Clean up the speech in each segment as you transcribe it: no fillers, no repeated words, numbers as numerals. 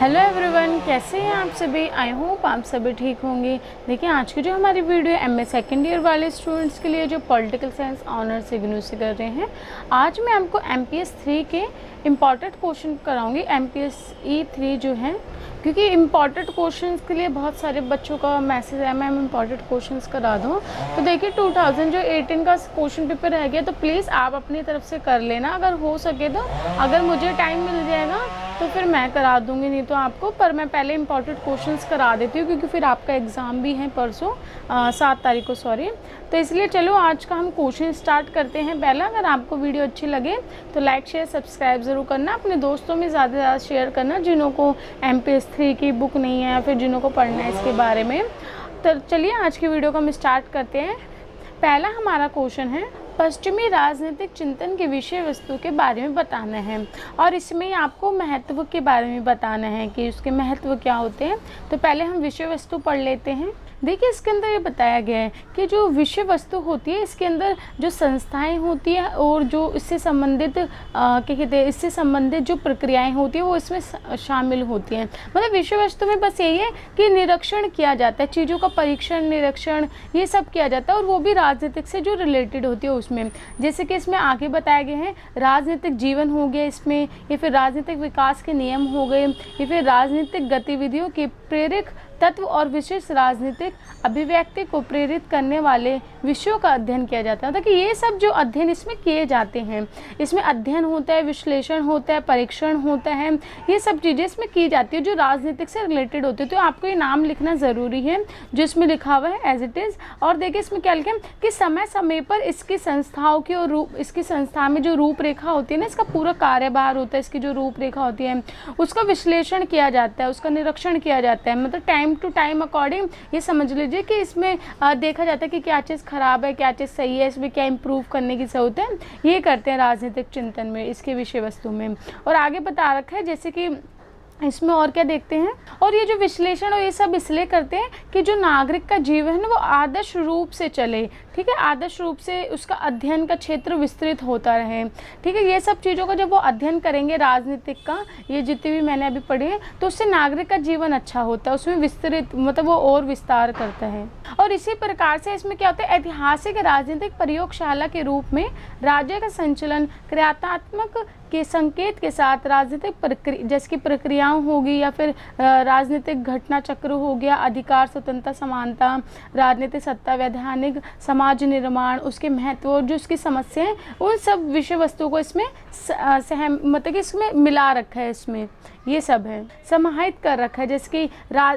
Hello everyone, कैसे हैं आप सभी। आई होप आप सभी ठीक होंगे। देखिए, आज की जो हमारी वीडियो एमए सेकेंड ईयर वाले स्टूडेंट्स के लिए जो पॉलिटिकल साइंस ऑनर्स इग्नू से कर रहे हैं, आज मैं आपको एमपीएस 3 के इम्पॉर्टेंट क्वेश्चन कराऊंगी। एमपीएस E3 जो है, क्योंकि इम्पॉर्टेंट क्वेश्चंस के लिए बहुत सारे बच्चों का मैसेज है मैम इम्पॉर्टेंट क्वेश्चंस करा दो। तो देखिए 2018 का क्वेश्चन पेपर रह गया, तो प्लीज़ आप अपनी तरफ से कर लेना अगर हो सके तो। अगर मुझे टाइम मिल जाएगा तो फिर मैं करा दूंगी, नहीं तो आपको, पर मैं पहले इंपॉर्टेंट क्वेश्चंस करा देती हूँ क्योंकि फिर आपका एग्ज़ाम भी है परसों 7 तारीख को, सॉरी। तो इसलिए चलो आज का हम क्वेश्चन स्टार्ट करते हैं। पहला, अगर आपको वीडियो अच्छी लगे तो लाइक शेयर सब्सक्राइब ज़रूर करना, अपने दोस्तों में ज़्यादा से ज़्यादा शेयर करना जिन्हों को एमपीएस 3 की बुक नहीं है या फिर जिन्हों को पढ़ना है इसके बारे में। तो चलिए आज की वीडियो को हम स्टार्ट करते हैं। पहला हमारा क्वेश्चन है, पश्चिमी राजनीतिक चिंतन के विषय वस्तु के बारे में बताना है और इसमें आपको महत्व के बारे में बताना है कि उसके महत्व क्या होते हैं। तो पहले हम विषय वस्तु पढ़ लेते हैं। देखिए, इसके अंदर ये बताया गया है कि जो विषय वस्तु होती है इसके अंदर जो संस्थाएं होती है और जो इससे संबंधित क्या कहते हैं, इससे संबंधित जो प्रक्रियाएं होती है वो इसमें शामिल होती हैं। मतलब विषय वस्तु में बस यही है कि निरीक्षण किया जाता है, चीज़ों का परीक्षण निरीक्षण ये सब किया जाता है, और वो भी राजनीतिक से जो रिलेटेड होती है उसमें। जैसे कि इसमें आगे बताए गए हैं, राजनीतिक जीवन हो गया इसमें, या फिर राजनीतिक विकास के नियम हो गए, या फिर राजनीतिक गतिविधियों के प्रेरक तत्व और विशेष राजनीतिक अभिव्यक्ति को प्रेरित करने वाले विषयों का अध्ययन किया जाता है। तो कि ये सब जो अध्ययन इसमें किए जाते हैं, इसमें अध्ययन होता है, विश्लेषण होता है, परीक्षण होता है, ये सब चीज़ें इसमें की जाती है जो राजनीतिक से रिलेटेड होती है। तो आपको ये नाम लिखना ज़रूरी है जो इसमें लिखा हुआ है एज इट इज़। और देखिए इसमें क्या लिखा है कि समय समय पर इसकी संस्थाओं की और इसकी संस्था में जो रूपरेखा होती है ना, इसका पूरा कार्यभार होता है, इसकी जो रूपरेखा होती है उसका विश्लेषण किया जाता है, उसका निरीक्षण किया जाता है। मतलब टाइम टू टाइम अकॉर्डिंग ये समझ लीजिए कि इसमें देखा जाता है कि क्या चीज़ खराब है, क्या चीज़ सही है, इसमें क्या इम्प्रूव करने की ज़रूरत है, ये करते हैं राजनीतिक चिंतन में, इसके विषय वस्तु में। और आगे बता रखा है जैसे कि इसमें और क्या देखते हैं, और ये जो विश्लेषण और ये सब इसलिए करते हैं कि जो नागरिक का जीवन है वो आदर्श रूप से चले, ठीक है, आदर्श रूप से उसका अध्ययन का क्षेत्र विस्तृत होता रहे, ठीक है। ये सब चीज़ों का जब वो अध्ययन करेंगे राजनीतिक का, ये जितनी भी मैंने अभी पढ़ी है, तो उससे नागरिक का जीवन अच्छा होता है, उसमें विस्तृत मतलब वो और विस्तार करता है। और इसी प्रकार से इसमें क्या होता है, ऐतिहासिक राजनीतिक प्रयोगशाला के रूप में राज्य का संचालन क्रियात्मक के संकेत के साथ राजनीतिक प्रक्रिया जैसे कि प्रक्रियाओं होगी, या फिर राजनीतिक घटना चक्र हो गया, अधिकार स्वतंत्रता समानता, राजनीतिक सत्ता, वैधानिक समाज निर्माण, उसके महत्व और जो उसकी समस्याएं, उन सब विषय वस्तु को इसमें मतलब कि इसमें मिला रखा है, इसमें ये सब है समाहित कर रखा है। जैसे कि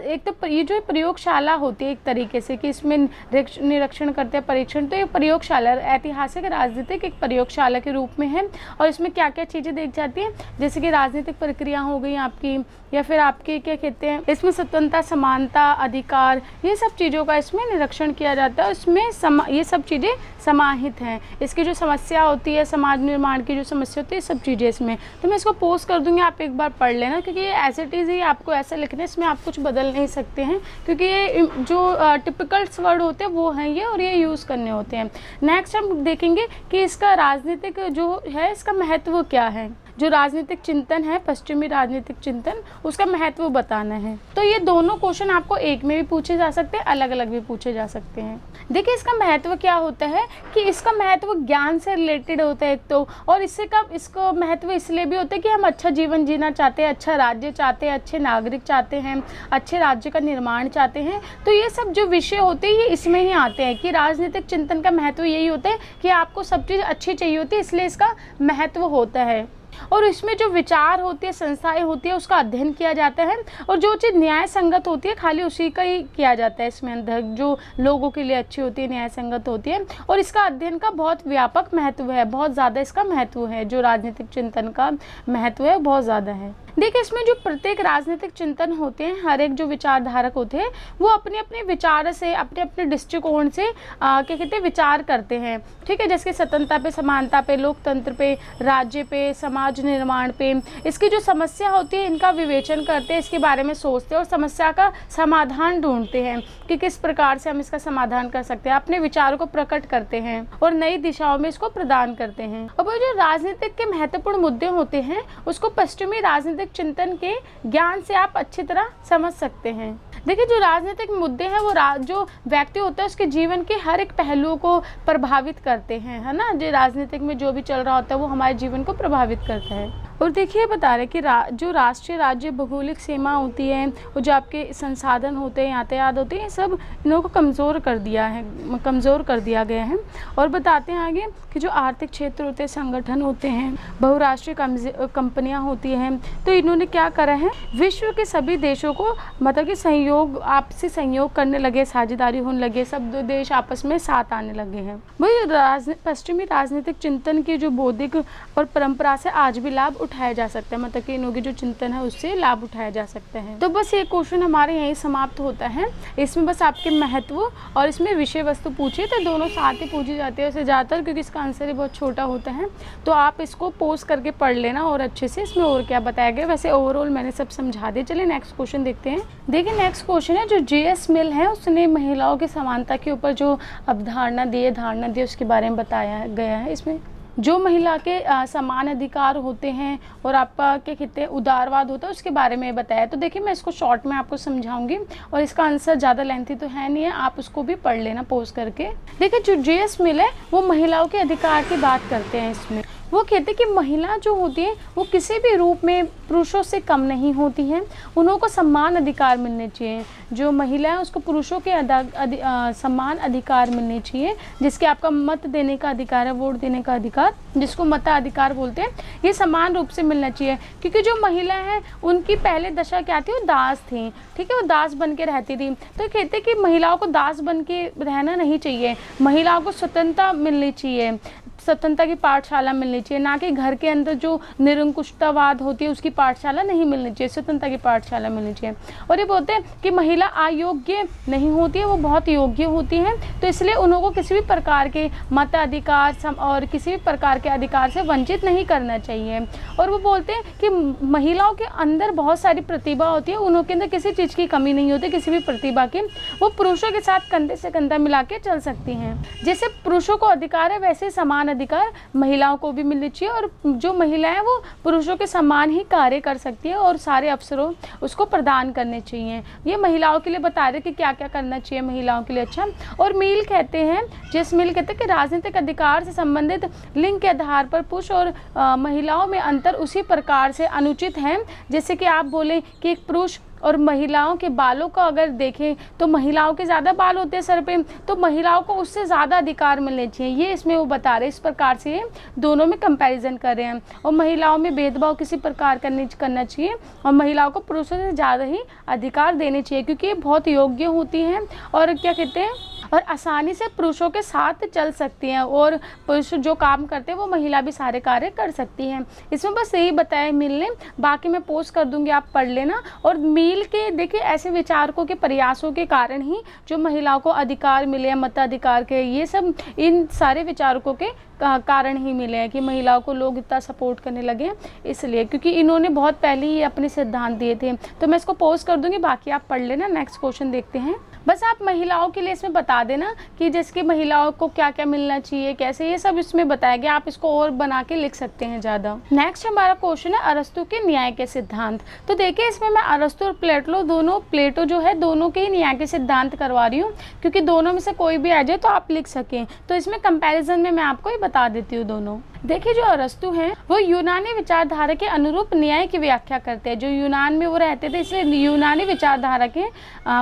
एक तो ये जो प्रयोगशाला होती है एक तरीके से कि इसमें निरीक्षण करते हैं, परीक्षण, तो ये प्रयोगशाला ऐतिहासिक राजनीतिक एक प्रयोगशाला के रूप में है। और इसमें क्या क्या चीज़ें देख जाती हैं, जैसे कि राजनीतिक प्रक्रिया हो गई आपकी, या फिर आपके क्या कहते हैं, इसमें स्वतंत्रता समानता अधिकार, ये सब चीज़ों का इसमें निरीक्षण किया जाता है। उसमें ये सब चीज़ें समाहित हैं। इसकी जो समस्या होती है, समाज निर्माण की जो समस्या होती है, सब चीज़ें इसमें। तो मैं इसको पोस्ट कर दूँगी, आप एक बार पढ़ लेना, क्योंकि ये एज इट इज़ ही आपको ऐसा लिखना है, इसमें आप कुछ बदल नहीं सकते हैं, क्योंकि ये जो टिपिकल वर्ड होते हैं वो हैं ये, और ये यूज़ करने होते हैं। नेक्स्ट हम देखेंगे कि इसका राजनीतिक जो है इसका महत्व क्या है। जो राजनीतिक चिंतन है, पश्चिमी राजनीतिक चिंतन, उसका महत्व बताना है। तो ये दोनों क्वेश्चन आपको एक में भी पूछे जा सकते हैं, अलग अलग भी पूछे जा सकते हैं। देखिए इसका महत्व क्या होता है कि इसका महत्व ज्ञान से रिलेटेड होता है एक तो, और इसका महत्व इसलिए भी होता है कि हम अच्छा जीवन जीना चाहते हैं, अच्छा राज्य चाहते हैं, अच्छे नागरिक चाहते हैं, अच्छे राज्य का निर्माण चाहते हैं। तो ये सब जो विषय होते हैं ये इसमें ही आते हैं कि राजनीतिक चिंतन का महत्व यही होता है कि आपको सब चीज़ अच्छी चाहिए होती है, इसलिए इसका महत्व होता है। और इसमें जो विचार होती है, संस्थाएं होती है, उसका अध्ययन किया जाता है, और जो चीज़ न्याय संगत होती है खाली उसी का ही किया जाता है इसमें अंदर, जो लोगों के लिए अच्छी होती है, न्याय संगत होती है। और इसका अध्ययन का बहुत व्यापक महत्व है, बहुत ज़्यादा इसका महत्व है, जो राजनीतिक चिंतन का महत्व है बहुत ज़्यादा है। देखिए इसमें जो प्रत्येक राजनीतिक चिंतन होते हैं, हर एक जो विचारधारक होते हैं वो अपने अपने विचार से, अपने अपने दृष्टिकोण से क्या कहते हैं विचार करते हैं, ठीक है। जैसे स्वतंत्रता पे, समानता पे, लोकतंत्र पे, राज्य पे, समाज निर्माण पे, इसकी जो समस्या होती है इनका विवेचन करते हैं, इसके बारे में सोचते हैं और समस्या का समाधान ढूंढते हैं कि किस प्रकार से हम इसका समाधान कर सकते हैं, अपने विचारों को प्रकट करते हैं और नई दिशाओं में इसको प्रदान करते हैं। और वो जो राजनीतिक के महत्वपूर्ण मुद्दे होते हैं उसको पश्चिमी राजनीतिक राजनीतिक चिंतन के ज्ञान से आप अच्छी तरह समझ सकते हैं। देखिए, जो राजनीतिक मुद्दे हैं वो जो व्यक्ति होता है उसके जीवन के हर एक पहलुओं को प्रभावित करते हैं, है ना। जो राजनीतिक में जो भी चल रहा होता है वो हमारे जीवन को प्रभावित करता है। और देखिए, बता रहे कि जो राष्ट्रीय राज्य भौगोलिक सीमा होती है, वो जो आपके संसाधन होते हैं, यातायात होते हैं, सब इन्हों को कमज़ोर कर दिया गया है। और बताते हैं आगे कि जो आर्थिक क्षेत्र होते हैं, संगठन होते हैं, बहुराष्ट्रीय कंपनियां होती हैं, तो इन्होंने क्या करा है, विश्व के सभी देशों को मतलब कि आपसी सहयोग करने लगे, साझेदारी होने लगे, सब दो देश आपस में साथ आने लगे हैं। वही पश्चिमी राजनीतिक चिंतन की जो बौद्धिक और परंपरा से आज भी लाभ उठाया जा सकता है, मतलब कि इनके जो चिंतन है उससे लाभ उठाया जा सकता है। तो बस ये क्वेश्चन हमारे यहीं समाप्त होता है। इसमें बस आपके महत्व और इसमें विषय वस्तु पूछिए तो दोनों साथ ही पूछी जाती है वैसे ज़्यादातर, क्योंकि इसका आंसर ही बहुत छोटा होता है। तो आप इसको पोज करके पढ़ लेना और अच्छे से इसमें और क्या बताया गया। वैसे ओवरऑल मैंने सब समझा दिया। चलिए नेक्स्ट क्वेश्चन देखते हैं। देखिए, नेक्स्ट क्वेश्चन है जो J.S. मिल है उसने महिलाओं की समानता के ऊपर जो धारणा दी उसके बारे में बताया गया है। इसमें जो महिला के समान अधिकार होते हैं और आपका क्या कहते हैं उदारवाद होता है उसके बारे में बताया। तो देखिए, मैं इसको शॉर्ट में आपको समझाऊंगी और इसका आंसर ज़्यादा लेंथी तो है नहीं है, आप उसको भी पढ़ लेना पोज करके। देखिए, जो J.S. मिल है वो महिलाओं के अधिकार की बात करते हैं। इसमें वो कहते हैं कि महिला जो होती है वो किसी भी रूप में पुरुषों से कम नहीं होती हैं, उन्हों को समान अधिकार मिलने चाहिए। जो महिला है उसको पुरुषों के समान अधिकार मिलने चाहिए, जिसके आपका मत देने का अधिकार है, वोट देने का अधिकार, जिसको मताधिकार बोलते हैं, ये समान रूप से मिलना चाहिए। क्योंकि जो महिला है उनकी पहले दशा क्या थी, वो दास थी, ठीक है, वो दास बन के रहती थी। तो कहते हैं कि महिलाओं को दास बन के रहना नहीं चाहिए, महिलाओं को स्वतंत्रता मिलनी चाहिए, स्वतंत्रता की पाठशाला मिलनी चाहिए, ना कि घर के अंदर जो निरंकुशतावाद होती है उसकी पाठशाला नहीं मिलनी चाहिए, स्वतंत्रता की पाठशाला मिलनी चाहिए। और ये बोलते हैं कि महिला अयोग्य नहीं होती है, वो बहुत योग्य होती हैं, तो इसलिए उनको किसी भी प्रकार के मताधिकार और किसी भी प्रकार के अधिकार से वंचित नहीं करना चाहिए। और वो बोलते हैं कि महिलाओं के अंदर बहुत सारी प्रतिभा होती है, उनके अंदर किसी चीज़ की कमी नहीं होती, किसी भी प्रतिभा की, वो पुरुषों के साथ कंधे से कंधा मिला के चल सकती हैं। जैसे पुरुषों को अधिकार है वैसे समान अधिकार महिलाओं को भी मिलनी चाहिए, और जो महिलाएं हैं वो पुरुषों के समान ही कार्य कर सकती है और सारे अवसरों उसको प्रदान करने चाहिए। ये महिलाओं के लिए बता रहे कि क्या क्या करना चाहिए महिलाओं के लिए। अच्छा, और मिल कहते हैं, J.S. मिल कहते हैं कि राजनीतिक अधिकार से संबंधित लिंग के आधार पर पुरुष और महिलाओं में अंतर उसी प्रकार से अनुचित है जैसे कि आप बोले कि एक पुरुष और महिलाओं के बालों को अगर देखें तो महिलाओं के ज़्यादा बाल होते हैं सर पे, तो महिलाओं को उससे ज़्यादा अधिकार मिलने चाहिए। ये इसमें वो बता रहे हैं, इस प्रकार से दोनों में कंपैरिजन कर रहे हैं। और महिलाओं में भेदभाव किसी प्रकार करना चाहिए और महिलाओं को पुरुषों से ज़्यादा ही अधिकार देने चाहिए, क्योंकि ये बहुत योग्य होती हैं और क्या कहते हैं और आसानी से पुरुषों के साथ चल सकती हैं, और पुरुष जो काम करते हैं वो महिला भी सारे कार्य कर सकती हैं। इसमें बस यही बताया मिल ने, बाकी मैं पोस्ट कर दूंगी, आप पढ़ लेना। और मिल के देखिए ऐसे विचारकों के प्रयासों के कारण ही जो महिलाओं को अधिकार मिले, मताधिकार के, ये सब इन सारे विचारकों के कारण ही मिले हैं कि महिलाओं को लोग इतना सपोर्ट करने लगे, इसलिए क्योंकि इन्होंने बहुत पहले ही अपने सिद्धांत दिए थे। तो मैं इसको पोस्ट कर दूंगी, बाकी आप पढ़ लेना। नेक्स्ट क्वेश्चन देखते हैं। बस आप महिलाओं के लिए इसमें बता देना कि जैसे महिलाओं को क्या क्या मिलना चाहिए, कैसे, ये सब इसमें बताया गया। आप इसको और बना के लिख सकते हैं ज़्यादा। नेक्स्ट हमारा क्वेश्चन है अरस्तु के न्याय के सिद्धांत। तो देखिए इसमें मैं अरस्तु और प्लेटो जो है दोनों के ही न्याय के सिद्धांत करवा रही हूँ, क्योंकि दोनों में से कोई भी आ जाए तो आप लिख सकें। तो इसमें कंपैरिजन में मैं आपको ये बता देती हूँ दोनों। देखिए जो अरस्तु हैं वो यूनानी विचारधारा के अनुरूप न्याय की व्याख्या करते हैं। जो यूनान में वो रहते थे इसलिए यूनानी विचारधारा के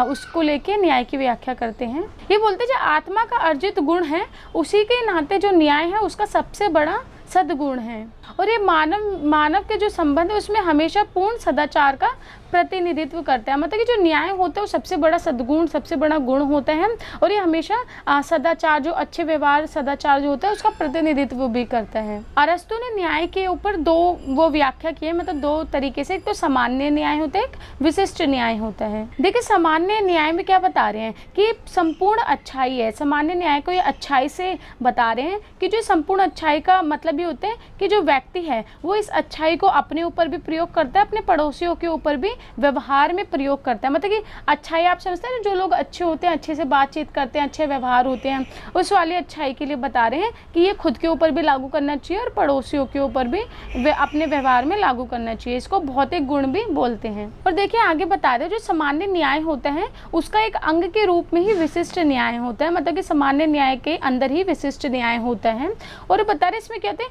उसको लेके न्याय की व्याख्या करते हैं। ये बोलते हैं जो आत्मा का अर्जित गुण है उसी के नाते जो न्याय है उसका सबसे बड़ा सद्गुण है, और ये मानव के जो संबंध है उसमें हमेशा पूर्ण सदाचार का प्रतिनिधित्व करता है। मतलब कि जो न्याय होता है वो सबसे बड़ा सद्गुण, सबसे बड़ा गुण होता है, और ये हमेशा सदाचार, जो अच्छे व्यवहार, सदाचार जो होता है उसका प्रतिनिधित्व भी करता है। अरस्तु ने न्याय के ऊपर दो वो व्याख्या की है, मतलब दो तरीके से। एक तो सामान्य न्याय होता है, एक विशिष्ट न्याय होता है। देखिए सामान्य न्याय में क्या बता रहे हैं कि संपूर्ण अच्छाई है। सामान्य न्याय को ये अच्छाई से बता रहे हैं कि जो संपूर्ण अच्छाई का मतलब ये होता है कि जो व्यक्ति है वो इस अच्छाई को अपने ऊपर भी प्रयोग करता है, अपने पड़ोसियों के ऊपर भी, व्यवहार में प्रयोग करता है। मतलब कि अच्छाई आप समझते हैं, जो लोग अच्छे होते हैं, अच्छे से बातचीत करते हैं, अच्छे व्यवहार होते हैं, उस वाली अच्छाई के लिए बता रहे हैं कि ये खुद के ऊपर भी लागू करना चाहिए और पड़ोसियों के ऊपर भी वे अपने व्यवहार में लागू करना चाहिए। इसको भौतिक गुण भी बोलते हैं। और देखिए आगे बता रहे हैं, जो सामान्य न्याय होता है उसका एक अंग के रूप में ही विशिष्ट न्याय होता है। मतलब कि सामान्य न्याय के अंदर ही विशिष्ट न्याय होता है। और बता रहे इसमें कहते हैं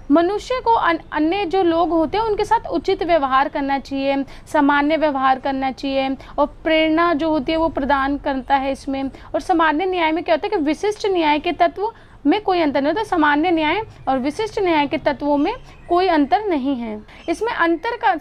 मनुष्य को अन्य जो लोग होते हैं उनके साथ उचित व्यवहार करना चाहिए, सामान्य व्यवहार करना चाहिए, और प्रेरणा जो होती है वो प्रदान करता है इसमें। और सामान्य न्याय में क्या होता है कि विशिष्ट न्याय के तत्व में कोई अंतर नहीं होता। सामान्य न्याय और विशिष्ट न्याय के तत्वों में कोई अंतर नहीं है। इसमें अंतर का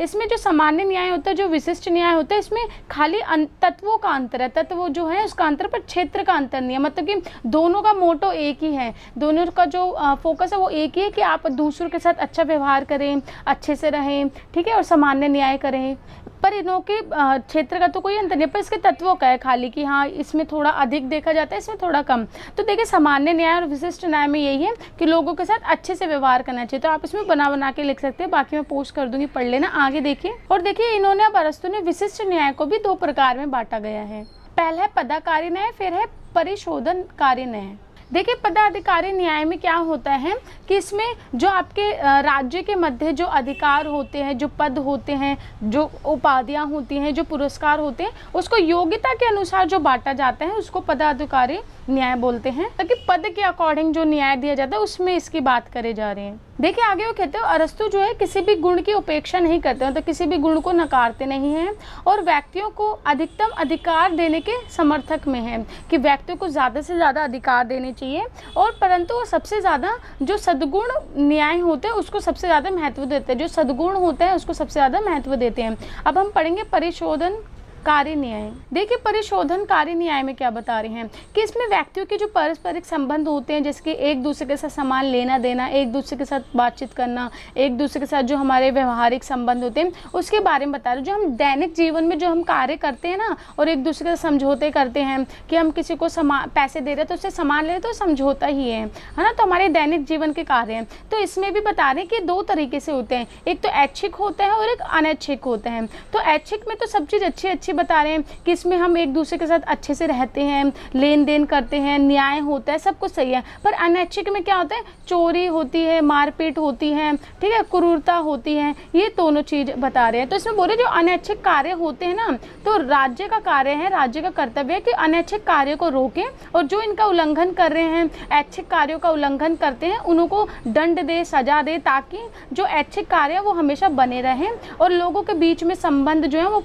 इसमें जो सामान्य न्याय होता है, जो विशिष्ट न्याय होता है, इसमें खाली तत्वों का अंतर है। तत्व जो है उसका अंतर, पर क्षेत्र का अंतर नहीं है। मतलब कि दोनों का मोटो एक ही है, दोनों का जो फोकस है वो एक ही है कि आप दूसरों के साथ अच्छा व्यवहार करें, अच्छे से रहें, ठीक है, और सामान्य न्याय करें। पर इनों के क्षेत्र का तो कोई अंतर नहीं, पर इसके तत्वों का है खाली कि हाँ इसमें थोड़ा अधिक देखा जाता है, इसमें थोड़ा कम। तो देखिए सामान्य न्याय और विशिष्ट न्याय में यही है कि लोगों के साथ अच्छे से व्यवहार करना चाहिए। तो आप इसमें बना के लिख सकते हैं, बाकी मैं पोस्ट कर दूंगी, पढ़ लेना। आगे देखिए। और देखिए इन्होंने अब अरस्तु ने विशिष्ट न्याय को भी 2 प्रकार में बांटा गया है। पहला है पदाधिकारी न्याय, फिर है परिशोधनकारी न्याय। देखिए पदाधिकारी न्याय में क्या होता है कि इसमें जो आपके राज्य के मध्य जो अधिकार होते हैं, जो पद होते हैं, जो उपाधियां होती हैं, जो पुरस्कार होते हैं, उसको योग्यता के अनुसार जो बांटा जाता है उसको पदाधिकारी न्याय बोलते हैं। ताकि पद के अकॉर्डिंग जो न्याय दिया जाता है उसमें इसकी बात करे जा रहे हैं। देखिए आगे वो कहते हैं अरस्तु जो है किसी भी गुण की उपेक्षा नहीं करते हैं, तो किसी भी गुण को नकारते नहीं हैं, और व्यक्तियों को अधिकतम अधिकार देने के समर्थक में है कि व्यक्तियों को ज़्यादा से ज़्यादा अधिकार देने चाहिए। और परंतु वो सबसे ज़्यादा जो सद्गुण न्याय होते हैं उसको सबसे ज़्यादा महत्व देते हैं, जो सद्गुण होते हैं उसको सबसे ज़्यादा महत्व देते हैं। अब हम पढ़ेंगे परिशोधनकारी न्याय। देखिए परिशोधनकारी न्याय में क्या बता रहे हैं कि इसमें व्यक्तियों के जो पारस्परिक संबंध होते हैं, जैसे कि एक दूसरे के साथ सामान लेना देना, एक दूसरे के साथ बातचीत करना, एक दूसरे के साथ जो हमारे व्यवहारिक संबंध होते हैं उसके बारे में बता रहे हैं। जो हम दैनिक जीवन में जो हम कार्य करते हैं ना, और एक दूसरे के साथ समझौते करते हैं कि हम किसी को पैसे दे रहे हैं तो उससे सामान ले रहे तो समझौता ही है ना, तो हमारे दैनिक जीवन के कार्य हैं। तो इसमें भी बता रहे हैं कि 2 तरीके से होते हैं, एक तो ऐच्छिक होता है और एक अनैच्छिक होता है। तो ऐच्छिक में तो सब चीज़ अच्छी बता रहे हैं कि इसमें हम एक दूसरे के साथ अच्छे से रहते हैं, लेन देन करते हैं, न्याय होता है, सब कुछ सही है। पर अनैच्छिक में क्या होता है, चोरी होती है, मारपीट होती है, ठीक है, क्रूरता होती है, ये दोनों चीज़ बता रहे हैं। तो इसमें बोले जो अनैच्छिक कार्य होते हैं ना, तो राज्य का कार्य है, राज्य का कर्तव्य है कि अनैच्छिक कार्य को रोकें, और जो इनका उल्लंघन कर रहे हैं, ऐच्छिक कार्यों का उल्लंघन करते हैं, उनको दंड दे, सजा दे, ताकि जो ऐच्छिक कार्य है वो हमेशा बने रहें और लोगों के बीच में संबंध जो है वो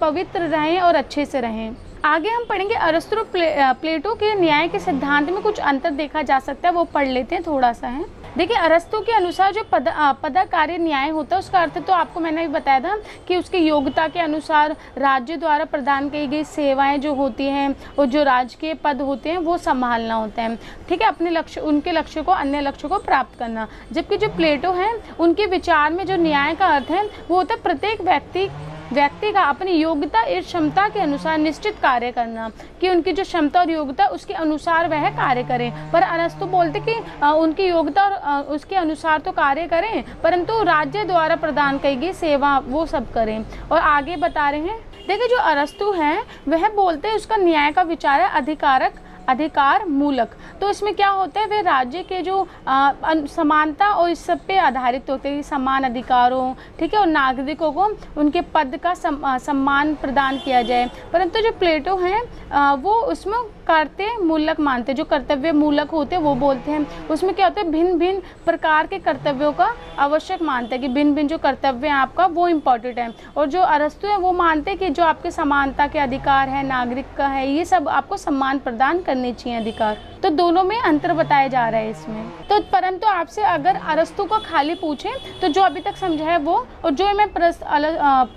पवित्र रहें और अच्छे से रहें। आगे हम पढ़ेंगे अरस्तु और प्लेटो के न्याय के सिद्धांत में कुछ अंतर देखा जा सकता है, वो पढ़ लेते हैं, थोड़ा सा है। देखिए अरस्तु के अनुसार जो पदाधिकारी न्याय होता है उसका अर्थ तो आपको मैंने भी बताया था कि उसकी योग्यता के अनुसार राज्य द्वारा प्रदान की गई सेवाएं जो होती हैं और जो राजकीय पद होते हैं वो संभालना होता है, ठीक है, अपने लक्ष्य, उनके लक्ष्य को, अन्य लक्ष्य को प्राप्त करना। जबकि जो प्लेटो है उनके विचार में जो न्याय का अर्थ है वो होता है प्रत्येक व्यक्ति का अपनी योग्यता और क्षमता के अनुसार निश्चित कार्य करना, कि उनकी जो क्षमता और योग्यता उसके अनुसार वह कार्य करें। पर अरस्तु बोलते कि उनकी योग्यता और उसके अनुसार तो कार्य करें, परंतु राज्य द्वारा प्रदान की गई सेवा वो सब करें। और आगे बता रहे हैं, देखिए जो अरस्तु है वह बोलते हैं उसका न्याय का विचार है अधिकार मूलक। तो इसमें क्या होता है, वे राज्य के जो समानता और इस सब पे आधारित होते हैं, समान अधिकारों, ठीक है, और नागरिकों को उनके पद का सम्मान प्रदान किया जाए। परंतु जो प्लेटो हैं वो उसमें कर्तव्य मूलक मानते हैं, जो कर्तव्य मूलक होते हैं वो बोलते हैं उसमें क्या होता है, भिन्न भिन्न प्रकार के कर्तव्यों का आवश्यक मानते हैं कि भिन्न भिन्न जो कर्तव्य हैं आपका वो इम्पोर्टेंट है। और जो अरस्तु है वो मानते हैं कि जो आपके समानता के अधिकार है, नागरिक का है, ये सब आपको सम्मान प्रदान करने चाहिए अधिकार। तो दोनों में अंतर बताया जा रहा है इसमें। तो परंतु आपसे अगर अरस्तु को खाली पूछें तो जो अभी तक समझा है वो, और जो मैं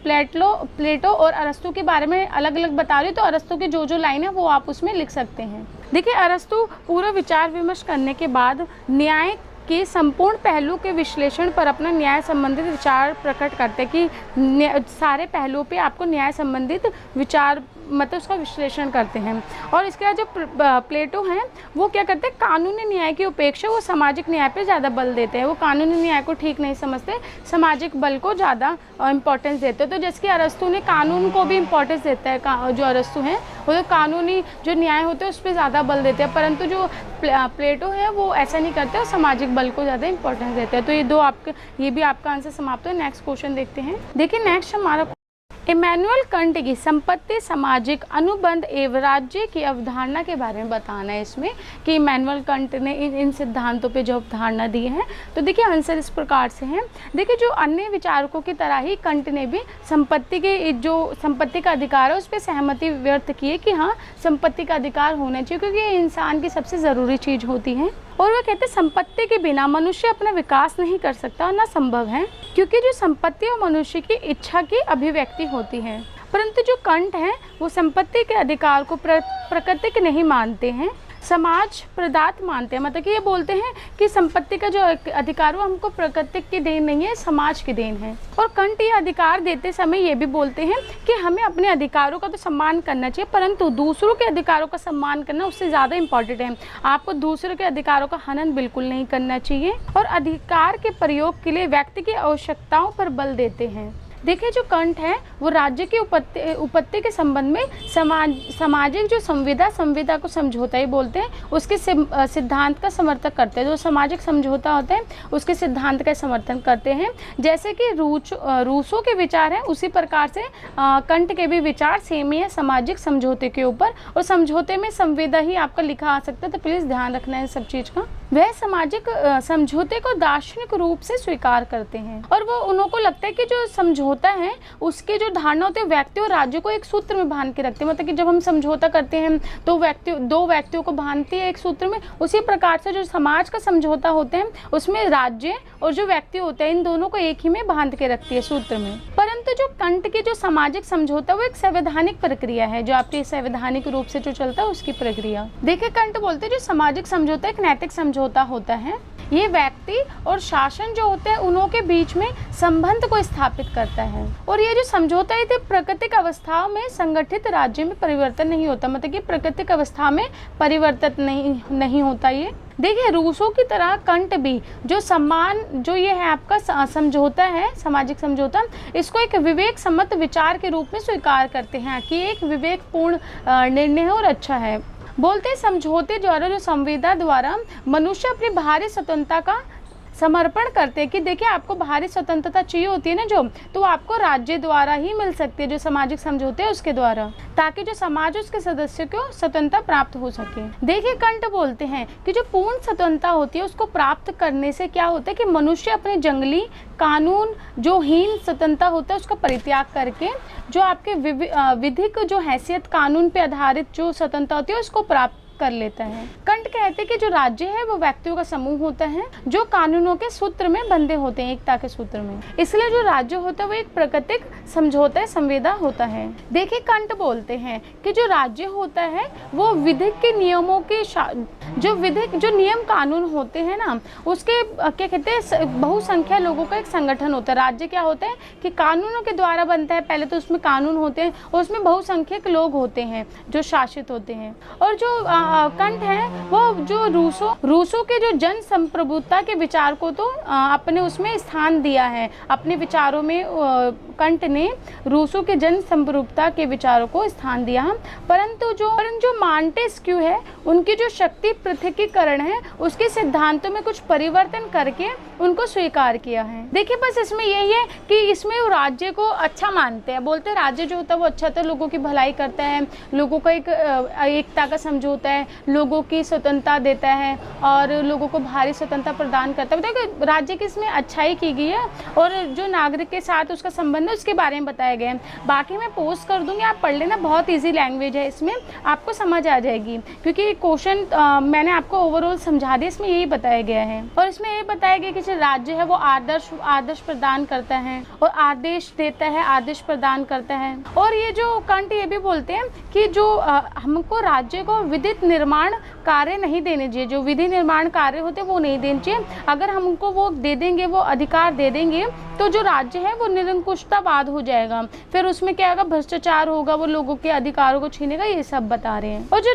प्लेटो और अरस्तु के बारे में अलग अलग बता रही हूँ, तो अरस्तु की जो लाइन है वो आप उसमें लिख सकते हैं। देखिए अरस्तु पूरा विचार विमर्श करने के बाद न्याय के संपूर्ण पहलू के विश्लेषण पर अपना न्याय संबंधित विचार प्रकट करते हैं कि सारे पहलुओं पे आपको न्याय संबंधित विचार मतलब उसका विश्लेषण करते हैं। और इसके बाद जो प्लेटो हैं वो क्या करते हैं, कानूनी न्याय की उपेक्षा वो सामाजिक न्याय पे ज़्यादा बल देते हैं। वो कानूनी न्याय को ठीक नहीं समझते, सामाजिक बल को ज़्यादा इंपॉर्टेंस देते हैं। तो जैसे कि अरस्तु ने कानून को भी इंपॉर्टेंस देता है, जो अरस्तु हैं वो जो कानूनी जो न्याय होते हैं उस पर ज़्यादा बल देते हैं, परंतु जो प्लेटो है वो ऐसा नहीं करते और सामाजिक बल को ज़्यादा इंपॉर्टेंस देते हैं। तो ये दो आपके, ये भी आपका आंसर समाप्त है। नेक्स्ट क्वेश्चन देखते हैं। देखिए नेक्स्ट हमारा इमैनुअल कंट की संपत्ति, सामाजिक अनुबंध एवं राज्य की अवधारणा के बारे में बताना है इसमें, कि इमैनुअल कंट ने इन सिद्धांतों पे जो अवधारणा दी है। तो देखिए आंसर इस प्रकार से है। देखिए जो अन्य विचारकों की तरह ही कंट ने भी संपत्ति के जो संपत्ति का अधिकार है उस पर सहमति व्यक्त की है कि हाँ संपत्ति का अधिकार होना चाहिए, क्योंकि ये इंसान की सबसे ज़रूरी चीज़ होती है। और वह कहते हैं संपत्ति के बिना मनुष्य अपना विकास नहीं कर सकता और ना संभव है, क्योंकि जो संपत्ति और मनुष्य की इच्छा की अभिव्यक्ति होती है। परंतु जो कंट हैं वो संपत्ति के अधिकार को प्राकृतिक नहीं मानते हैं, समाज प्रदत्त मानते हैं। मतलब कि ये बोलते हैं कि संपत्ति का जो अधिकार वो हमको प्राकृतिक की देन नहीं है, समाज की देन है। और कंट ये अधिकार देते समय ये भी बोलते हैं कि हमें अपने अधिकारों का तो सम्मान करना चाहिए, परंतु दूसरों के अधिकारों का सम्मान करना उससे ज़्यादा इम्पॉर्टेंट है। आपको दूसरों के अधिकारों का हनन बिल्कुल नहीं करना चाहिए। और अधिकार के प्रयोग के लिए व्यक्ति की आवश्यकताओं पर बल देते हैं। देखिए जो कंट है वो राज्य की उपत्ति के संबंध में सामाजिक जो संविदा को समझौता ही बोलते हैं, उसके सिद्धांत का समर्थन करते हैं। जो सामाजिक समझौता होता है उसके सिद्धांत का समर्थन करते हैं। जैसे कि रूसो के विचार हैं उसी प्रकार से कंट के भी विचार सेम ही है सामाजिक समझौते के ऊपर। और समझौते में संविदा ही आपका लिखा आ सकता है, तो प्लीज़ ध्यान रखना है सब चीज़ का। वह सामाजिक समझौते को दार्शनिक रूप से स्वीकार करते हैं और वो उनको लगता है कि जो समझौता है उसके जो धारणा होते हैं व्यक्ति और राज्य को एक सूत्र में बांध के रखते हैं। मतलब कि जब हम समझौता करते हैं तो दो व्यक्तियों को बांधती है एक सूत्र में, उसी प्रकार से जो समाज का समझौता होते हैं उसमें राज्य और जो व्यक्ति होते हैं इन दोनों को एक ही में बांध के रखती है सूत्र में। परंतु जो कंट की जो सामाजिक समझौता वो एक संवैधानिक प्रक्रिया है, जो आपकी संवैधानिक रूप से जो चलता है उसकी प्रक्रिया। देखिए कंट बोलते हैं जो सामाजिक समझौता एक नैतिक समझौता होता है। ये व्यक्ति और शासन जो होते हैं उन्हों के बीच में संबंध को स्थापित करता है। और ये जो समझौता है प्राकृतिक अवस्थाओं में संगठित राज्य में परिवर्तन नहीं होता, मतलब कि प्राकृतिक अवस्था में परिवर्तन नहीं होता। ये देखिए रूसों की तरह कंट भी जो ये है आपका समझौता है सामाजिक समझौता, इसको एक विवेक सम्मत विचार के रूप में स्वीकार करते हैं कि एक विवेकपूर्ण निर्णय है और अच्छा है। बोलते हैं समझौते द्वारा जो संविदा द्वारा मनुष्य अपनी बाहरी स्वतंत्रता का समर्पण करते हैं कि देखिए आपको बाहरी स्वतंत्रता चाहिए होती है ना जो, तो आपको राज्य द्वारा ही मिल सकती है, जो सामाजिक समझौते हैं उसके द्वारा, ताकि जो समाज उसके सदस्यों को स्वतंत्रता प्राप्त हो सके। देखिए कंट बोलते हैं कि जो पूर्ण स्वतंत्रता होती है उसको प्राप्त करने से क्या होता है कि मनुष्य अपने जंगली कानून जो हीन स्वतंत्रता होता है उसका परित्याग करके जो आपके विधिक जो हैसियत कानून पे आधारित जो स्वतंत्रता होती है उसको प्राप्त कर लेता है। कंट कहते हैं कि जो राज्य है वो व्यक्तियों का समूह होता है जो कानूनों के सूत्र में बंधे होते हैं, एकता के सूत्र में। इसलिए जो राज्य होता है वो एक प्राकृतिक समझौता संविदा होता है। देखिए कंट बोलते हैं कि जो राज्य होता है वो विधिक के नियमों के जो नियम कानून होते हैं ना उसके क्या कहते हैं बहुसंख्या लोगों का एक संगठन होता है। राज्य क्या होता है कि कानूनों के द्वारा बनता है, पहले तो उसमें कानून होते हैं और उसमें बहुसंख्यक लोग होते हैं जो शासित होते हैं। और जो कंट है वो जो रूसों के जो जन संप्रभुता के विचार को तो अपने उसमें स्थान दिया है, अपने विचारों में कंट ने रूसों के जन संप्रभुता के विचारों को स्थान दिया। परंतु जो मांटेस्क्यू है उनकी जो शक्ति पृथकीकरण है उसके सिद्धांतों में कुछ परिवर्तन करके उनको स्वीकार किया है। देखिए बस इसमें यही है कि इसमें वो राज्य को अच्छा मानते हैं, बोलते हैं राज्य जो होता है वो अच्छा होता है, लोगों की भलाई करता है, लोगों का एक एकता का समझौता है, लोगों की स्वतंत्रता देता है और लोगों को भारी स्वतंत्रता प्रदान करता है। देखो राज्य की इसमें अच्छाई की गई है और जो नागरिक के साथ उसका संबंध है उसके बारे में बताया गया है। बाकी मैं पोस्ट कर दूंगी, आप पढ़ लेना, बहुत ईजी लैंग्वेज है, इसमें आपको समझ आ जाएगी क्योंकि क्वेश्चन मैंने आपको ओवरऑल समझा दिया, इसमें यही बताया गया है। और इसमें ये बताया गया कि जो राज्य है वो आदर्श प्रदान करता है और आदेश देता है, आदेश प्रदान करता है। और ये जो कंट ये भी बोलते हैं कि जो हमको राज्य को विदित निर्माण कार्य नहीं देने चाहिए, जो विधि निर्माण कार्य होते हैं वो नहीं देने चाहिए। अगर हम उनको वो दे देंगे, वो अधिकार दे देंगे, तो जो राज्य है वो निरंकुशतावाद हो जाएगा, फिर उसमें क्या होगा, भ्रष्टाचार होगा, वो लोगों के अधिकारों को छीनेगा, ये सब बता रहे हैं। और जो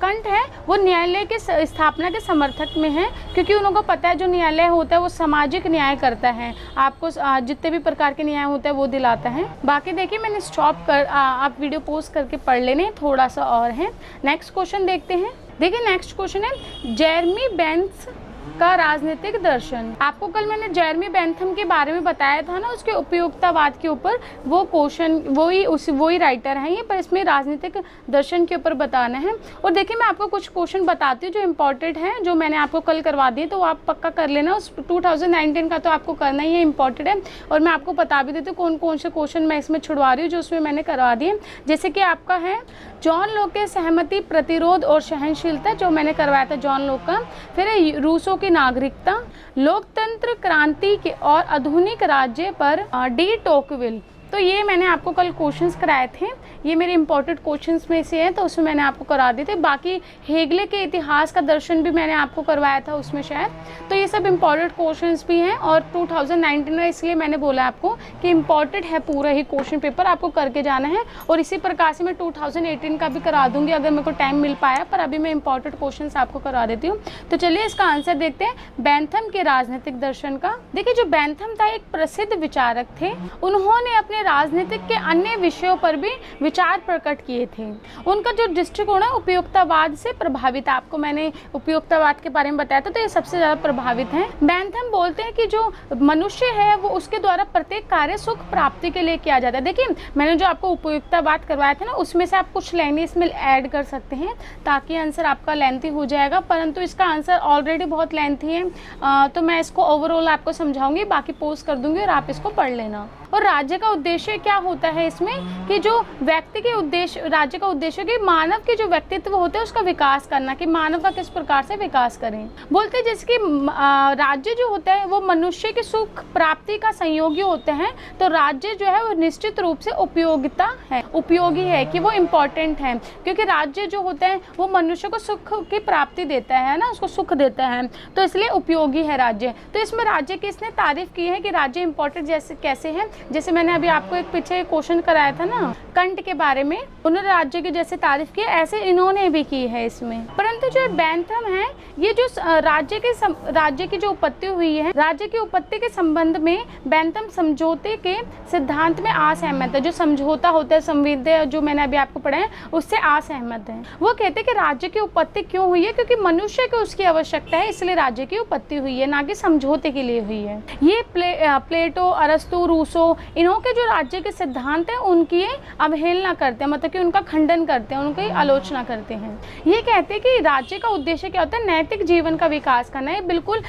कंठ है वो न्यायालय के स्थापना के समर्थक में है, क्योंकि उन लोगों को पता है जो न्यायालय होता है वो सामाजिक न्याय करता है, आपको जितने भी प्रकार के न्याय होता है वो दिलाता है। बाकी देखिए मैंने स्टॉप कर आप वीडियो पोस्ट करके पढ़ लेने, थोड़ा सा और है। नेक्स्ट क्वेश्चन देखते हैं। देखिए नेक्स्ट क्वेश्चन है जेरेमी बेंथम का राजनीतिक दर्शन। आपको कल मैंने जेरेमी बेंथम के बारे में बताया था ना, उसके उपयोगितावाद के ऊपर, वो क्वेश्चन वही राइटर हैं ये, पर इसमें राजनीतिक दर्शन के ऊपर बताना है। और देखिए मैं आपको कुछ क्वेश्चन बताती हूँ जो इम्पोर्टेंट हैं, जो मैंने आपको कल करवा दिए, तो आप पक्का कर लेना। उस 2019 का तो आपको करना ही है, इम्पोर्टेंट है। और मैं आपको बता भी देती हूँ कौन कौन से क्वेश्चन मैं इसमें छुड़वा रही हूँ जो उसमें मैंने करवा दिए। जैसे कि आपका है जॉन लॉक के सहमति, प्रतिरोध और सहनशीलता, जो मैंने करवाया था जॉन लॉक का। फिर है रूसो की नागरिकता, लोकतंत्र, क्रांति के और आधुनिक राज्य पर डी टोकविल। तो ये मैंने आपको कल क्वेश्चंस कराए थे, ये मेरे इंपॉर्टेंट क्वेश्चंस में से हैं, तो उसमें मैंने आपको करा दिए थे। बाकी हेगले के इतिहास का दर्शन भी मैंने आपको करवाया था उसमें शायद। तो ये सब इंपॉर्टेंट क्वेश्चंस भी हैं, और 2019 में इसलिए मैंने बोला आपको कि इंपॉर्टेंट है पूरा ही क्वेश्चन पेपर, आपको करके जाना है। और इसी प्रकार से मैं 2018 का भी करा दूंगी अगर मेरे को टाइम मिल पाया, पर अभी मैं इंपॉर्टेंट क्वेश्चन आपको करा देती हूँ। तो चलिए इसका आंसर देखते हैं, बेंथम के राजनीतिक दर्शन का। देखिए जो बेंथम था एक प्रसिद्ध विचारक थे, उन्होंने अपने राजनीतिक के अन्य विषयों पर भी विचार प्रकट किए थे। उनका जो दृष्टिकोण है उपयोगितावाद से प्रभावित, आपको मैंने उपयोगितावाद के बारे में बताया था, तो ये सबसे ज़्यादा प्रभावित हैं। बेंथम बोलते हैं कि जो मनुष्य है वो उसके द्वारा प्रत्येक कार्य सुख प्राप्ति के लिए किया जाता है। देखिए मैंने जो आपको उपयोगितावाद करवाया था ना, उसमें से आप कुछ लाइनें इसमें ऐड कर सकते हैं ताकि आंसर आपका लेंथी हो जाएगा, परंतु इसका आंसर ऑलरेडी बहुत लेंथी है, तो मैं इसको ओवरऑल आपको समझाऊंगी, बाकी पोस्ट कर दूंगी और आप इसको पढ़ लेना। और राज्य का उद्देश्य क्या होता है इसमें, कि जो व्यक्ति के उद्देश्य, राज्य का उद्देश्य कि मानव के जो व्यक्तित्व होते हैं उसका विकास करना, कि मानव का किस प्रकार से विकास करें। बोलते हैं जैसे कि राज्य जो होता है वो मनुष्य के सुख प्राप्ति का संयोगी होते हैं, तो राज्य जो है वो निश्चित रूप से उपयोगी है कि वो इम्पोर्टेंट है, क्योंकि राज्य जो होता है वो मनुष्य को सुख की प्राप्ति देता है ना, उसको सुख देता है, तो इसलिए उपयोगी है राज्य। तो इसमें राज्य की इसने तारीफ की है कि राज्य इम्पोर्टेंट जैसे कैसे है, जैसे मैंने अभी आपको एक पीछे क्वेश्चन कराया था ना कंट के बारे में, उन्होंने राज्य की जैसे तारीफ की, ऐसे इन्होंने भी की है इसमें। परंतु जो बेंथम है, ये जो राज्य की जो उत्पत्ति हुई है, राज्य की उत्पत्ति के संबंध में बेंथम समझौते के सिद्धांत में असहमत है। जो समझौता होता है, संविधान जो मैंने अभी आपको पढ़ा है, उससे असहमत है। वो कहते हैं कि राज्य की उत्पत्ति क्यों हुई है, क्योंकि मनुष्य को उसकी आवश्यकता है, इसलिए राज्य की उत्पत्ति हुई है, ना कि समझौते के लिए हुई है। ये प्लेटो, अरस्तु, रूसो, इन्हों के जो राज्य के सिद्धांत हैं उनकी अवहेलना करते हैं, मतलब कि उनका खंडन करते हैं, उनकी आलोचना करते हैं। ये कहते हैं कि राज्य का उद्देश्य क्या होता है, नैतिक जीवन का विकास करना है, बिल्कुल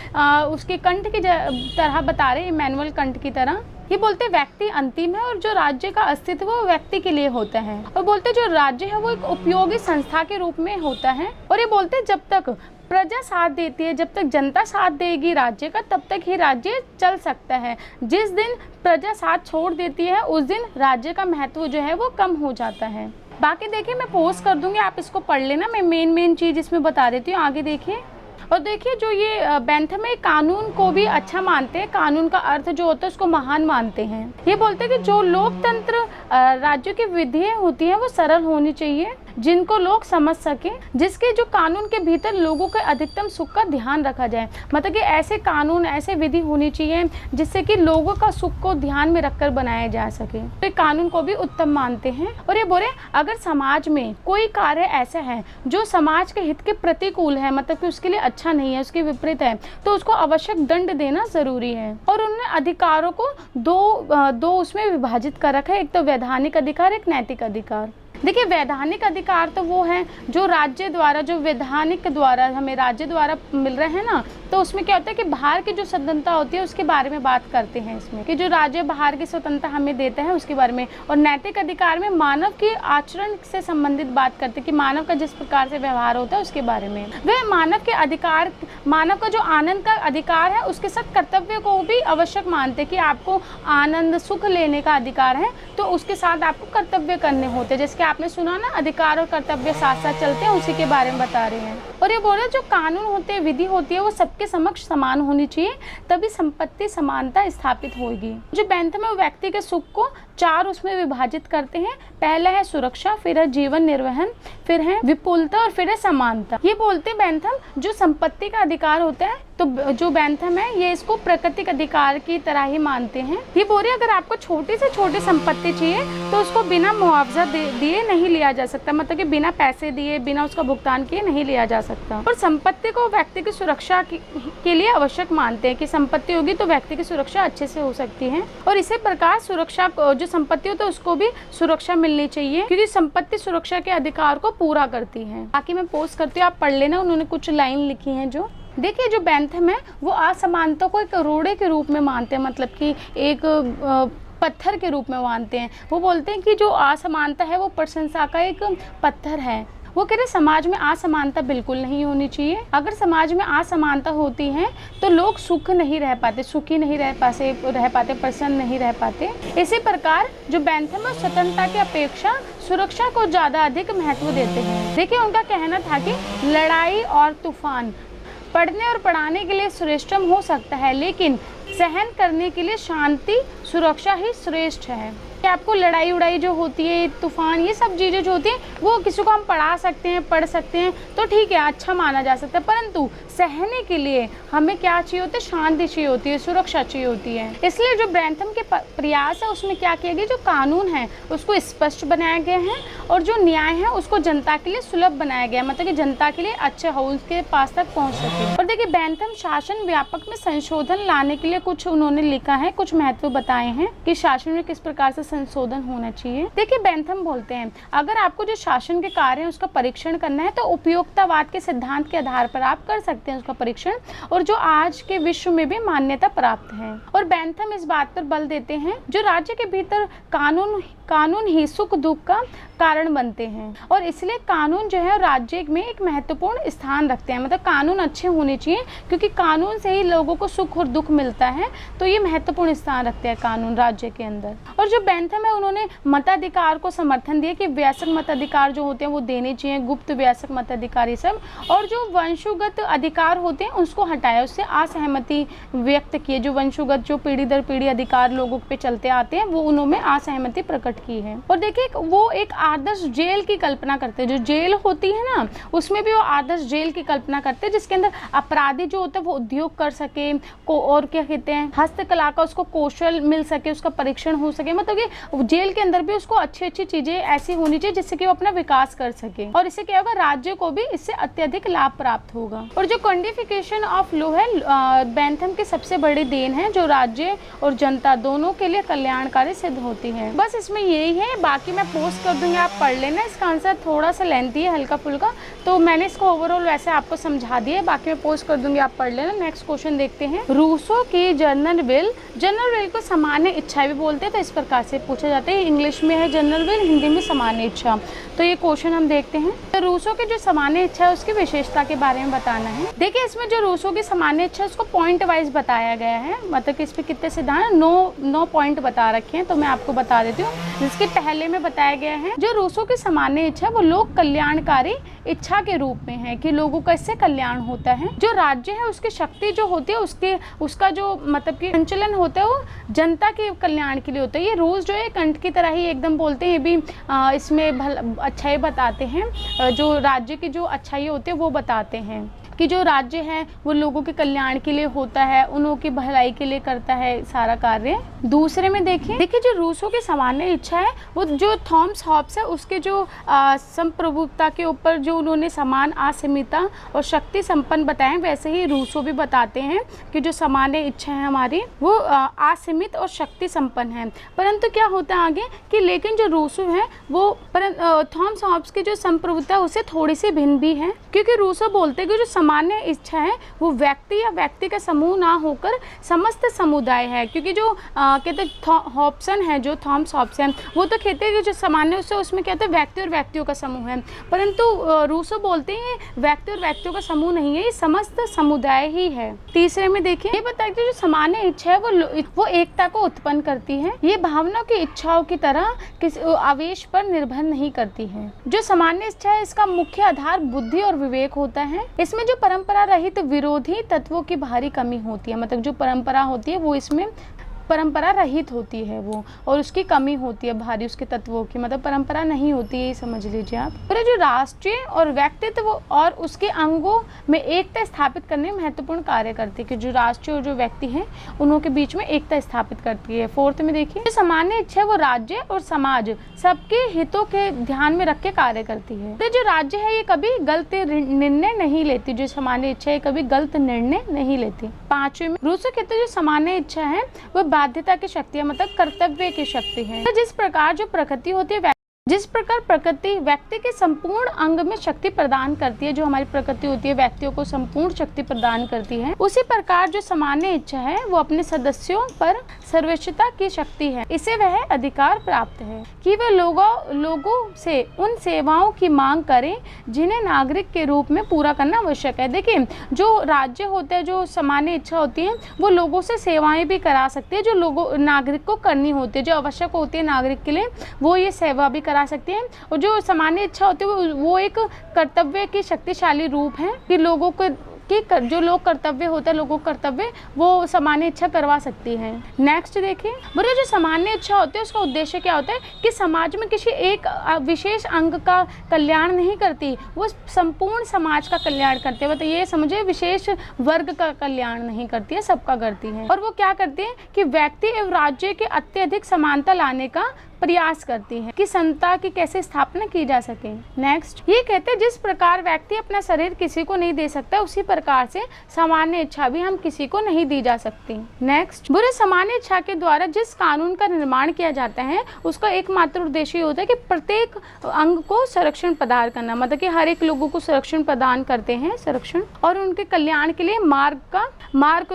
उसके कंठ की तरह बता रहे, इमैनुअल कंठ की तरह। ये बोलते व्यक्ति अंतिम है और जो राज्य का अस्तित्व वो व्यक्ति के लिए होता है, और बोलते जो राज्य है वो एक उपयोगी संस्था के रूप में होता है। और ये बोलते जब तक प्रजा साथ देती है, जब तक जनता साथ देगी राज्य का, तब तक ही राज्य चल सकता है। जिस दिन प्रजा साथ छोड़ देती है उस दिन राज्य का महत्व जो है वो कम हो जाता है। बाकी देखिए मैं पोस्ट कर दूंगी, आप इसको पढ़ लेना, मैं मेन चीज़ इसमें बता देती हूँ, आगे देखिए। और देखिए जो ये बेंथम है कानून को भी अच्छा मानते हैं, कानून का अर्थ जो होता है उसको महान मानते हैं। ये बोलते हैं कि जो लोकतंत्र राज्यों की विधियाँ होती हैं वो सरल होनी चाहिए, जिनको लोग समझ सकें, जिसके जो कानून के भीतर लोगों के अधिकतम सुख का ध्यान रखा जाए। मतलब कि ऐसे कानून, ऐसे विधि होनी चाहिए जिससे कि लोगों का सुख को ध्यान में रखकर बनाया जा सके, तो कानून को भी उत्तम मानते हैं। और ये बोले अगर समाज में कोई कार्य ऐसा है जो समाज के हित के प्रतिकूल है, मतलब कि उसके लिए अच्छा नहीं है, उसके विपरीत है, तो उसको आवश्यक दंड देना जरूरी है। और उन्होंने अधिकारों को दो उसमें विभाजित कर रखा है, एक तो वैधानिक अधिकार, एक नैतिक अधिकार। देखिए वैधानिक अधिकार तो वो है जो राज्य द्वारा, जो वैधानिक द्वारा हमें राज्य द्वारा मिल रहे हैं ना, तो उसमें क्या होता है कि बाहर की जो स्वतंत्रता होती है उसके बारे में बात करते हैं इसमें, कि जो राज्य बाहर की स्वतंत्रता हमें देता है उसके बारे में। और नैतिक अधिकार में मानव की आचरण से संबंधित बात करते हैं, कि मानव का जिस प्रकार से व्यवहार होता है उसके बारे में। वह मानव के अधिकार, मानव का जो आनंद का अधिकार है उसके साथ कर्तव्य को भी आवश्यक मानते हैं, कि आपको आनंद सुख लेने का अधिकार है तो उसके साथ आपको कर्तव्य करने होते हैं। जैसे कि आपने सुना ना, अधिकार और कर्तव्य साथ साथ चलते हैं, उसी के बारे में बता रहे हैं। और ये बोल रहे हैं जो कानून होते हैं, विधि होती है, वो सबके समक्ष समान होनी चाहिए, तभी संपत्ति समानता स्थापित होगी। जो बेंथम है वो व्यक्ति के सुख को 4 उसमें विभाजित करते हैं। पहला है सुरक्षा, फिर है जीवन निर्वहन, फिर है विपुलता और फिर है समानता। ये बोलते हैं बेंथम जो संपत्ति का अधिकार होता है, तो जो बेंथम है ये इसको प्राकृतिक अधिकार की तरह ही मानते हैं। ये बोल रहे अगर आपको छोटी से छोटी संपत्ति चाहिए तो उसको बिना मुआवजा दिए नहीं लिया जा सकता, मतलब कि बिना पैसे दिए, बिना उसका भुगतान किए नहीं लिया जा सकता। और संपत्ति को व्यक्ति की सुरक्षा के लिए आवश्यक मानते हैं कि संपत्ति होगी तो व्यक्ति की सुरक्षा अच्छे से हो सकती है। और इसी प्रकार सुरक्षा जो संपत्ति होती है उसको भी सुरक्षा मिलनी चाहिए, क्योंकि संपत्ति सुरक्षा के अधिकार को पूरा करती है। बाकी मैं पोस्ट करती हूँ, आप पढ़ लेना, उन्होंने कुछ लाइन लिखी हैं। जो देखिए जो बेंथम है वो असमानता को एक रोड़े के रूप में मानते हैं, मतलब कि एक पत्थर के रूप में मानते हैं। वो बोलते हैं कि जो असमानता है वो प्रशंसा का एक पत्थर है। वो कह रहे समाज में असमानता बिल्कुल नहीं होनी चाहिए। अगर समाज में असमानता होती है तो लोग सुखी नहीं रह पाते, प्रसन्न नहीं रह पाते। इसी प्रकार जो बेंथम है स्वतंत्रता की अपेक्षा सुरक्षा को ज़्यादा अधिक महत्व देते हैं। देखिए उनका कहना था कि लड़ाई और तूफान पढ़ने और पढ़ाने के लिए श्रेष्ठतम हो सकता है, लेकिन सहन करने के लिए शांति सुरक्षा ही श्रेष्ठ है। कि आपको लड़ाई उड़ाई जो होती है, तूफान, ये सब चीज़ें जो होती हैं वो किसी को हम पढ़ा सकते हैं, पढ़ सकते हैं तो ठीक है, अच्छा माना जा सकता है, परंतु सहने के लिए हमें क्या चाहिए होता है? शांति चाहिए होती है, सुरक्षा चाहिए होती है। इसलिए जो बेंथम के प्रयास है उसमें क्या किया गया, जो कानून है उसको स्पष्ट बनाया गया है और जो न्याय है उसको जनता के लिए सुलभ बनाया गया है, मतलब कि जनता के लिए अच्छे हो, उसके पास तक पहुँच सके। और देखिए बेंथम शासन व्यापक में संशोधन लाने के लिए कुछ उन्होंने लिखा है, कुछ महत्व बताए हैं कि शासन में किस प्रकार से संशोधन होना चाहिए। देखिए बेंथम बोलते हैं अगर आपको जो शासन के कार्य है उसका परीक्षण करना है तो उपयोगितावाद के सिद्धांत के आधार पर आप कर सकते हैं उसका परीक्षण, और जो आज के विश्व में भी मान्यता प्राप्त है। और बेंथम इस बात पर बल देते हैं जो राज्य के भीतर कानून ही सुख दुख का कारण बनते हैं, और इसलिए कानून जो है राज्य में एक महत्वपूर्ण स्थान रखते हैं। मतलब कानून अच्छे होने चाहिए क्योंकि कानून से ही लोगों को सुख और दुख मिलता है, तो ये महत्वपूर्ण स्थान रखते हैं कानून राज्य के अंदर। और जो बेंथम है उन्होंने मताधिकार को समर्थन दिया कि वयस्क मताधिकार जो होते हैं वो देने चाहिए, गुप्त वयस्क मताधिकार ये सब, और जो वंशुगत अधिकार होते हैं उसको हटाया, उससे असहमति व्यक्त किए। जो वंशुगत जो पीढ़ी दर पीढ़ी अधिकार लोगों पे चलते आते हैं वो उन्होंने असहमति प्रकट की है। और देखिए वो एक आदर्श जेल की कल्पना करते हैं, जो जेल होती है ना उसमें भी वो आदर्श जेल की कल्पना करते हैं जिसके अंदर अपराधी जो होता है वो उद्योग कर सके और क्या कहते हैं हस्तकला का उसको कौशल मिल सके, उसका परीक्षण हो सके, मतलब कि जेल के अंदर भी उसको अच्छी अच्छी चीजें ऐसी होनी चाहिए जिससे कि वो अपना विकास कर सके, और इससे क्या होगा राज्य को भी इससे अत्यधिक लाभ प्राप्त होगा। और जो कॉडिफिकेशन ऑफ लॉ है बेंथम की सबसे बड़ी देन है जो राज्य और जनता दोनों के लिए कल्याणकारी सिद्ध होती है। बस इसमें यही है, बाकी मैं पोस्ट कर दूंगी, आप पढ़ लेना। इसका आंसर थोड़ा सा लेंथी है, हल्का फुल्का, तो मैंने इसको ओवरऑल वैसे आपको समझा दिया है, बाकी मैं पोस्ट कर दूंगी, आप पढ़ लेना। नेक्स्ट क्वेश्चन देखते हैं। रूसो की जनरल विल को सामान्य इच्छा भी बोलते हैं, तो इस प्रकार से पूछा जाता है। इंग्लिश में है जनरल विल, हिंदी में सामान्य इच्छा। तो ये क्वेश्चन हम देखते हैं। तो रूसो की जो सामान्य इच्छा है उसकी विशेषता के बारे में बताना है। देखिए इसमें जो रूसो की सामान्य इच्छा उसको पॉइंट वाइज बताया गया है, मतलब कि इस पे कितने सिद्धांत 9 पॉइंट बता रखे हैं, तो मैं आपको बता देती हूँ। जिसके पहले में बताया गया है जो रूसो की सामान्य इच्छा वो लोक कल्याणकारी इच्छा के रूप में है कि लोगों का इससे कल्याण होता है। जो राज्य है उसकी शक्ति जो होती है उसका जो मतलब कि संचलन होता है वो जनता के कल्याण के लिए होता है। ये रोज जो है कंठ की तरह ही एकदम बोलते हैं, भी इसमें अच्छाई बताते हैं, जो राज्य की जो अच्छाई होती है वो बताते हैं कि जो राज्य है वो लोगों के कल्याण के लिए होता है, उन्हों की भलाई के लिए करता है सारा कार्य। दूसरे में देखिए जो रूसो की सामान्य इच्छा है वो जो थॉमस हॉब्स है उसके जो संप्रभुता के ऊपर जो उन्होंने समान असीमिता और शक्ति संपन्न बताए, वैसे ही रूसो भी बताते हैं कि जो सामान्य इच्छा है हमारी वो असीमित और शक्ति संपन्न है। परंतु क्या होता है आगे कि लेकिन जो रूसो है वो थॉमस हॉब्स की जो संप्रभुता उससे थोड़ी सी भिन्न भी है, क्योंकि रूसो बोलते हैं कि जो सामान्य इच्छा है वो व्यक्ति या व्यक्ति का समूह ना होकर समस्त समुदाय है, क्योंकि जो कहते हॉब्सन है, जो थॉमस हॉब्सन, वो तो कहते हैं कि जो सामान्य उससे उसमें कहते हैं व्यक्ति और व्यक्तियों का समूह है, परंतु रूसो बोलते हैं व्यक्ति और व्यक्तियों का समूह नहीं है, ये समस्त समुदाय ही है। तीसरे में देखिए, ये बताते हैं जो सामान्य इच्छा है वो एकता को उत्पन्न करती है। ये भावनाओं की इच्छाओं की तरह किसी आवेश पर निर्भर नहीं करती है। जो सामान्य इच्छा है इसका मुख्य आधार बुद्धि और विवेक होता है। इसमें जो परंपरा रहित विरोधी तत्वों की भारी कमी होती है, मतलब जो परंपरा होती है वो इसमें परंपरा रहित होती है वो, और उसकी कमी होती है भारी उसके तत्वों की, मतलब परंपरा नहीं होती है, ये समझ लीजिए आप। फिर जो राष्ट्रीय और व्यक्तित्व और उसके अंगों में एकता स्थापित करने में महत्वपूर्ण कार्य करती है, कि जो राष्ट्रीय और जो व्यक्ति हैं उनों के बीच में एकता स्थापित करती है। फोर्थ में देखिए, जो सामान्य इच्छा है वो राज्य और समाज सबके हितों के ध्यान में रख के कार्य करती है। तो जो राज्य है ये कभी गलत निर्णय नहीं लेती, जो सामान्य इच्छा है कभी गलत निर्णय नहीं लेती। पांचवें में रूसो कहते हैं जो सामान्य इच्छा है वो बाध्यता की शक्ति है, मतलब कर्तव्य की शक्ति है। तो जिस प्रकार जो प्रकृति होती है, जिस प्रकार प्रकृति व्यक्ति के संपूर्ण अंग में शक्ति प्रदान करती है, जो हमारी प्रकृति होती है व्यक्तियों को संपूर्ण शक्ति प्रदान करती है, उसी प्रकार जो सामान्य इच्छा है वो अपने सदस्यों पर सर्वोच्चता की शक्ति है। इसे वह अधिकार प्राप्त है कि वह लोगों से उन सेवाओं की मांग करें जिन्हें नागरिक के रूप में पूरा करना आवश्यक है। देखिए, जो राज्य होते हैं, जो सामान्य इच्छा होती है वो लोगों से सेवाएं भी करा सकती है, जो नागरिक को करनी होती है, जो आवश्यक होती है नागरिक के लिए, वो ये सेवा भी करा सकते हैं। और जो सामान्य इच्छा होती है वो एक कर्तव्य की शक्तिशाली रूप है, कि लोगों को जो लोग कर्तव्य होता है, लोगों का कर्तव्य वो सामान्य इच्छा करवा सकती है। नेक्स्ट देखिए, बोले जो सामान्य इच्छा होती है उसका उद्देश्य क्या होता है, कि समाज में किसी एक विशेष अंग का कल्याण नहीं करती, वो संपूर्ण समाज का कल्याण करती है। तो ये समझे, विशेष वर्ग का कल्याण नहीं करती है, सबका करती है। और वो क्या करती है कि व्यक्ति एवं राज्य के अत्यधिक समानता लाने का प्रयास करती है, कि समता की कैसे स्थापना की जा सके। नेक्स्ट, ये कहते हैं जिस प्रकार व्यक्ति अपना शरीर किसी को नहीं दे सकता, उसी प्रकार से सामान्य इच्छा भी हम किसी को नहीं दी जा सकती। नेक्स्ट, बुरे सामान्य इच्छा के द्वारा जिस कानून का निर्माण किया जाता है उसका एकमात्र उद्देश्य होता है कि प्रत्येक अंग को संरक्षण प्रदान करना, मतलब कि हर एक लोगों को संरक्षण प्रदान करते हैं, संरक्षण, और उनके कल्याण के लिए मार्ग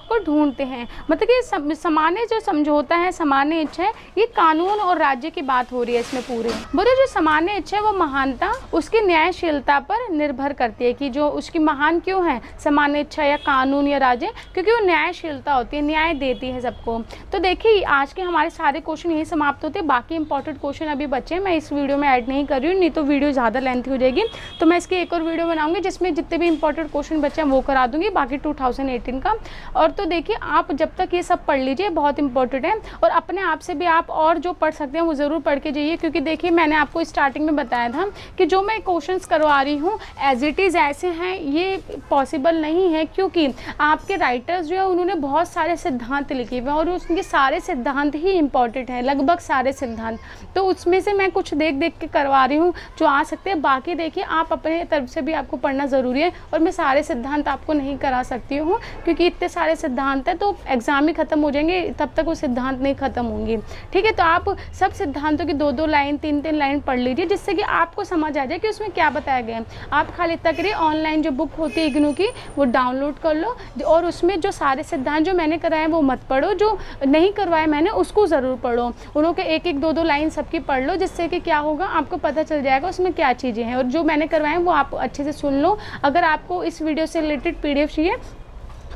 को ढूंढते हैं। मतलब कि सामान्य जो समझौता है, सामान्य इच्छा है, ये कानून और राज्य की बात हो रही है इसमें पूरे। बोले जो सामान्य इच्छा है वो महानता उसकी न्यायशीलता पर निर्भर करती है, कि जो उसकी महान क्यों है सामान्य इच्छा या कानून या राज्य, क्योंकि वो न्यायशीलता होती है, न्याय देती है सबको। तो देखिए, आज के हमारे सारे क्वेश्चन यही समाप्त होते हैं, बाकी इंपॉर्टेंट क्वेश्चन अभी बचे, मैं इस वीडियो में ऐड नहीं कर रही हूँ, नहीं तो वीडियो ज़्यादा लेंथी हो जाएगी। तो मैं इसकी एक और वीडियो बनाऊंगी जिसमें जितने भी इंपॉर्टेंट क्वेश्चन बचे हैं वो करा दूंगी, बाकी 2018 का। और तो देखिए, आप जब तक ये सब पढ़ लीजिए, बहुत इंपॉर्टेंट है, और अपने आप से भी आप और जो पढ़ सकते हैं वो ज़रूर पढ़ के जाइए, क्योंकि देखिए मैंने आपको स्टार्टिंग में बताया था कि जो मैं क्वेश्चंस करवा रही हूँ एज इट इज़ ऐसे हैं, ये पॉसिबल नहीं है, क्योंकि आपके राइटर्स जो है उन्होंने बहुत सारे सिद्धांत लिखे हुए हैं और उनके सारे सिद्धांत ही इंपॉर्टेंट हैं, लगभग सारे सिद्धांत। तो उसमें से मैं कुछ देख देख के करवा रही हूँ जो आ सकते हैं, बाकी देखिए आप अपने तरफ से भी आपको पढ़ना ज़रूरी है, और मैं सारे सिद्धांत आपको नहीं करा सकती हूँ क्योंकि इतने सारे सिद्धांत हैं, तो एग्ज़ाम ही ख़त्म हो जाएंगे तब तक वो सिद्धांत नहीं ख़त्म होंगे। ठीक है, तो आप सब सिद्धांतों की 2-2 लाइन 3-3 लाइन पढ़ लीजिए, जिससे कि आपको समझ आ जाए कि उसमें क्या बताया गया है। आप खाली इतना करिए, ऑनलाइन जो बुक होती है इग्नू की वो डाउनलोड कर लो, और उसमें जो सारे सिद्धांत जो मैंने कराए वो मत पढ़ो, जो नहीं करवाए मैंने उसको ज़रूर पढ़ो, उन्हों के 1-1 2-2 लाइन सबकी पढ़ लो, जिससे कि क्या होगा आपको पता चल जाएगा उसमें क्या चीज़ें हैं, और जो मैंने करवाए वो आप अच्छे से सुन लो। अगर आपको इस वीडियो से रिलेटेड PDF चाहिए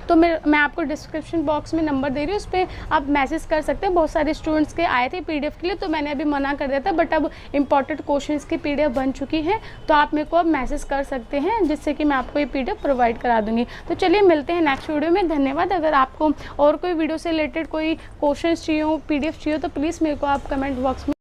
तो मैं आपको डिस्क्रिप्शन बॉक्स में नंबर दे रही हूँ, उस पर आप मैसेज कर सकते हैं। बहुत सारे स्टूडेंट्स के आए थे PDF के लिए, तो मैंने अभी मना कर दिया था, बट अब इंपॉर्टेंट क्वेश्चंस की PDF बन चुकी है, तो आप मेरे को अब मैसेज कर सकते हैं, जिससे कि मैं आपको ये PDF प्रोवाइड करा दूँगी। तो चलिए मिलते हैं नेक्स्ट वीडियो में। धन्यवाद। अगर आपको और कोई वीडियो से रिलेटेड कोई क्वेश्चन चाहिए हो, PDF चाहिए, तो प्लीज़ मेरे को आप कमेंट बॉक्स में